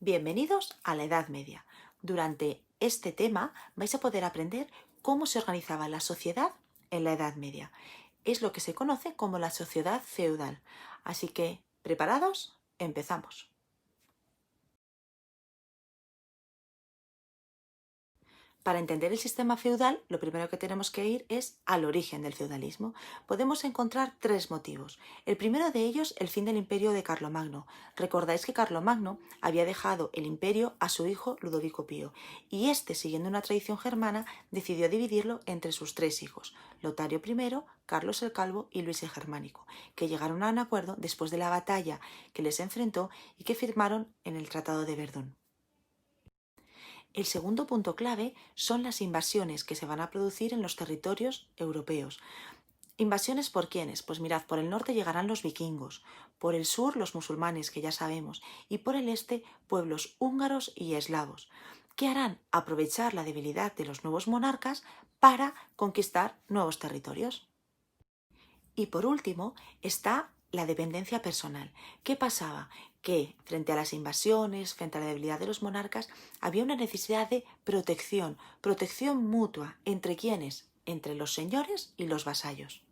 Bienvenidos a la Edad Media. Durante este tema vais a poder aprender cómo se organizaba la sociedad en la Edad Media. Es lo que se conoce como la sociedad feudal. Así que, ¿preparados? Empezamos. Para entender el sistema feudal, lo primero que tenemos que ir es al origen del feudalismo. Podemos encontrar tres motivos. El primero de ellos, el fin del imperio de Carlomagno. Recordáis que Carlomagno había dejado el imperio a su hijo Ludovico Pío, y este, siguiendo una tradición germana, decidió dividirlo entre sus tres hijos, Lotario I, Carlos el Calvo y Luis el Germánico, que llegaron a un acuerdo después de la batalla que les enfrentó y que firmaron en el Tratado de Verdún. El segundo punto clave son las invasiones que se van a producir en los territorios europeos. ¿Invasiones por quiénes? Pues mirad, por el norte llegarán los vikingos, por el sur los musulmanes, que ya sabemos, y por el este pueblos húngaros y eslavos. ¿Qué harán? Aprovechar la debilidad de los nuevos monarcas para conquistar nuevos territorios. Y por último está la dependencia personal. ¿Qué pasaba? Que frente a las invasiones, frente a la debilidad de los monarcas, había una necesidad de protección mutua. ¿Entre quiénes? Entre los señores y los vasallos.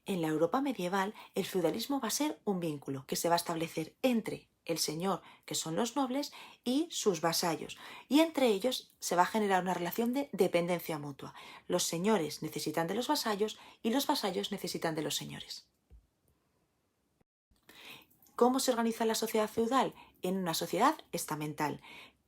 En la Europa medieval, el feudalismo va a ser un vínculo que se va a establecer entre el señor, que son los nobles, y sus vasallos. Y entre ellos se va a generar una relación de dependencia mutua. Los señores necesitan de los vasallos y los vasallos necesitan de los señores. ¿Cómo se organiza la sociedad feudal? En una sociedad estamental.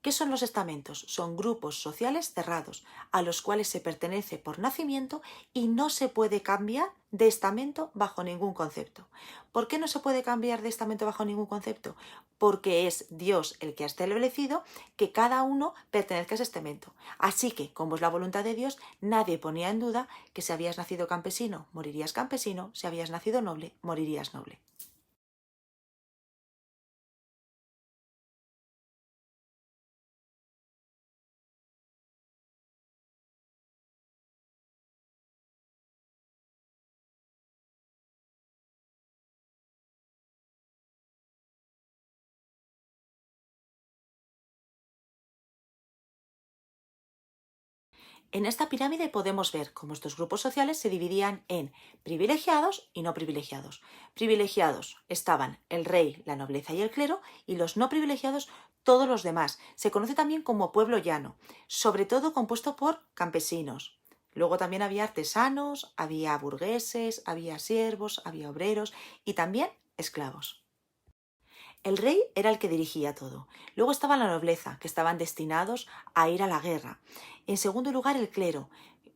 ¿Qué son los estamentos? Son grupos sociales cerrados, a los cuales se pertenece por nacimiento y no se puede cambiar de estamento bajo ningún concepto. ¿Por qué no se puede cambiar de estamento bajo ningún concepto? Porque es Dios el que ha establecido que cada uno pertenezca a ese estamento. Así que, como es la voluntad de Dios, nadie ponía en duda que si habías nacido campesino, morirías campesino, si habías nacido noble, morirías noble. En esta pirámide podemos ver cómo estos grupos sociales se dividían en privilegiados y no privilegiados. Privilegiados estaban el rey, la nobleza y el clero, y los no privilegiados todos los demás. Se conoce también como pueblo llano, sobre todo compuesto por campesinos. Luego también había artesanos, había burgueses, había siervos, había obreros y también esclavos. El rey era el que dirigía todo. Luego estaba la nobleza, que estaban destinados a ir a la guerra. En segundo lugar, el clero.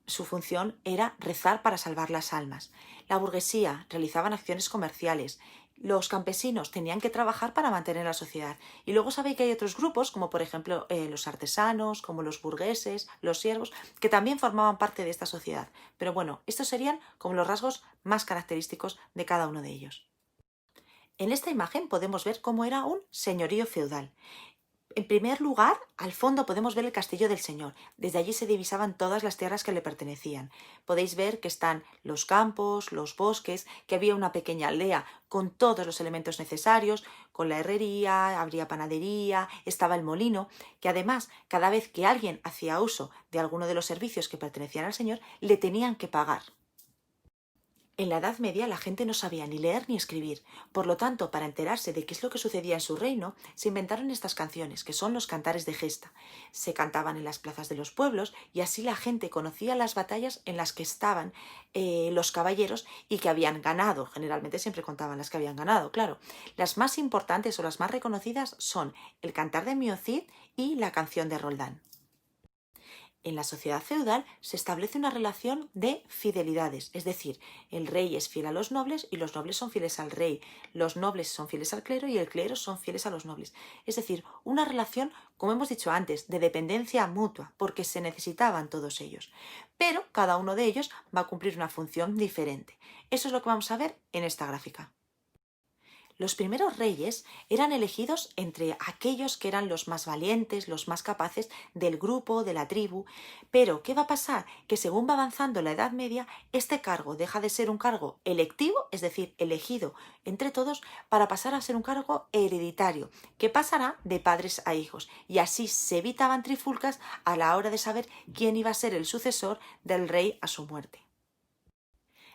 Su función era rezar para salvar las almas. La burguesía realizaban acciones comerciales. Los campesinos tenían que trabajar para mantener la sociedad. Y luego sabéis que hay otros grupos, como por ejemplo los artesanos, como los burgueses, los siervos, que también formaban parte de esta sociedad. Pero bueno, estos serían como los rasgos más característicos de cada uno de ellos. En esta imagen podemos ver cómo era un señorío feudal. En primer lugar, al fondo podemos ver el castillo del señor. Desde allí se divisaban todas las tierras que le pertenecían. Podéis ver que están los campos, los bosques, que había una pequeña aldea con todos los elementos necesarios, con la herrería, habría panadería, estaba el molino, que además, cada vez que alguien hacía uso de alguno de los servicios que pertenecían al señor, le tenían que pagar. En la Edad Media la gente no sabía ni leer ni escribir, por lo tanto, para enterarse de qué es lo que sucedía en su reino, se inventaron estas canciones, que son los cantares de gesta. Se cantaban en las plazas de los pueblos y así la gente conocía las batallas en las que estaban los caballeros y que habían ganado. Generalmente siempre contaban las que habían ganado, claro. Las más importantes o las más reconocidas son el cantar de Mio Cid y la canción de Roldán. En la sociedad feudal se establece una relación de fidelidades, es decir, el rey es fiel a los nobles y los nobles son fieles al rey, los nobles son fieles al clero y el clero son fieles a los nobles. Es decir, una relación, como hemos dicho antes, de dependencia mutua, porque se necesitaban todos ellos. Pero cada uno de ellos va a cumplir una función diferente. Eso es lo que vamos a ver en esta gráfica. Los primeros reyes eran elegidos entre aquellos que eran los más valientes, los más capaces del grupo, de la tribu. Pero, ¿qué va a pasar? Que según va avanzando la Edad Media, este cargo deja de ser un cargo electivo, es decir, elegido entre todos, para pasar a ser un cargo hereditario, que pasará de padres a hijos. Y así se evitaban trifulcas a la hora de saber quién iba a ser el sucesor del rey a su muerte.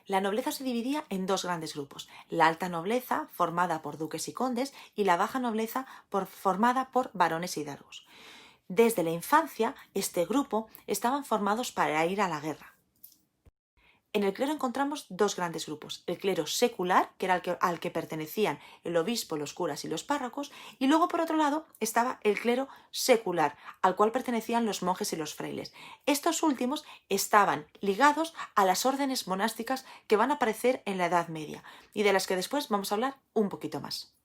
La nobleza se dividía en dos grandes grupos, la alta nobleza, formada por duques y condes, y la baja nobleza, formada por varones y hidalgos. Desde la infancia, este grupo estaban formados para ir a la guerra. En el clero encontramos dos grandes grupos, el clero secular, que era al que pertenecían el obispo, los curas y los párrocos, y luego por otro lado estaba el clero secular, al cual pertenecían los monjes y los frailes. Estos últimos estaban ligados a las órdenes monásticas que van a aparecer en la Edad Media y de las que después vamos a hablar un poquito más.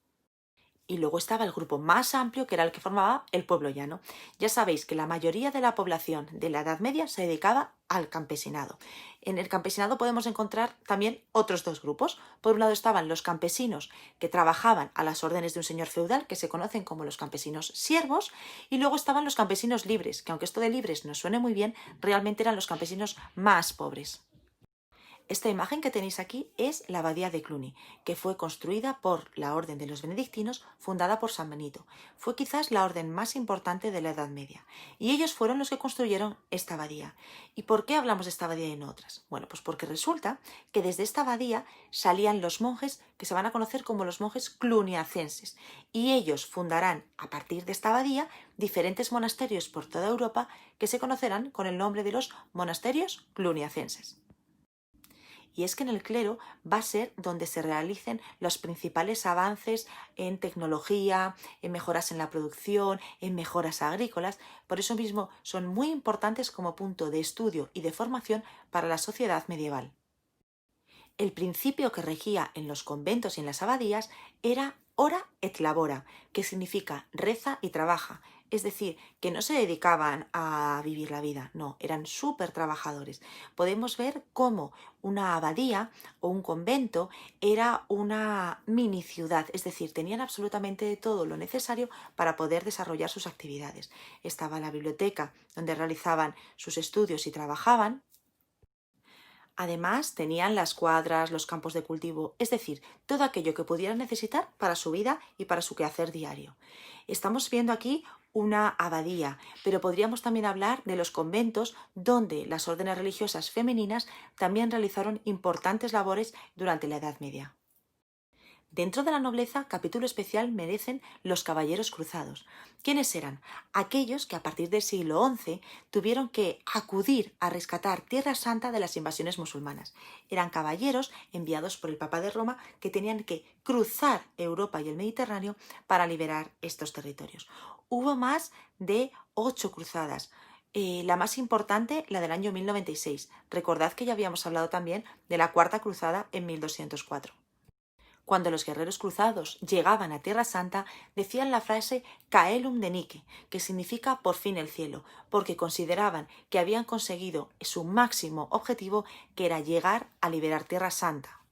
Y luego estaba el grupo más amplio, que era el que formaba el pueblo llano. Ya sabéis que la mayoría de la población de la Edad Media se dedicaba al campesinado. En el campesinado podemos encontrar también otros dos grupos. Por un lado estaban los campesinos que trabajaban a las órdenes de un señor feudal, que se conocen como los campesinos siervos, y luego estaban los campesinos libres, que aunque esto de libres nos suene muy bien, realmente eran los campesinos más pobres. Esta imagen que tenéis aquí es la abadía de Cluny, que fue construida por la Orden de los Benedictinos, fundada por San Benito. Fue quizás la orden más importante de la Edad Media, y ellos fueron los que construyeron esta abadía. ¿Y por qué hablamos de esta abadía y no otras? Bueno, pues porque resulta que desde esta abadía salían los monjes que se van a conocer como los monjes cluniacenses, y ellos fundarán, a partir de esta abadía, diferentes monasterios por toda Europa que se conocerán con el nombre de los monasterios cluniacenses. Y es que en el clero va a ser donde se realicen los principales avances en tecnología, en mejoras en la producción, en mejoras agrícolas. Por eso mismo son muy importantes como punto de estudio y de formación para la sociedad medieval. El principio que regía en los conventos y en las abadías era ora et labora, que significa reza y trabaja. Es decir, que no se dedicaban a vivir la vida, no, eran súper trabajadores. Podemos ver cómo una abadía o un convento era una mini ciudad, es decir, tenían absolutamente todo lo necesario para poder desarrollar sus actividades. Estaba la biblioteca donde realizaban sus estudios y trabajaban. Además, tenían las cuadras, los campos de cultivo, es decir, todo aquello que pudieran necesitar para su vida y para su quehacer diario. Estamos viendo aquí una abadía, pero podríamos también hablar de los conventos donde las órdenes religiosas femeninas también realizaron importantes labores durante la Edad Media. Dentro de la nobleza, capítulo especial merecen los caballeros cruzados. ¿Quiénes eran? Aquellos que a partir del siglo XI tuvieron que acudir a rescatar Tierra Santa de las invasiones musulmanas. Eran caballeros enviados por el Papa de Roma que tenían que cruzar Europa y el Mediterráneo para liberar estos territorios. Hubo más de 8 cruzadas. La más importante, la del año 1096. Recordad que ya habíamos hablado también de la Cuarta Cruzada en 1204. Cuando los guerreros cruzados llegaban a Tierra Santa, decían la frase Caelum Denique, que significa por fin el cielo, porque consideraban que habían conseguido su máximo objetivo, que era llegar a liberar Tierra Santa.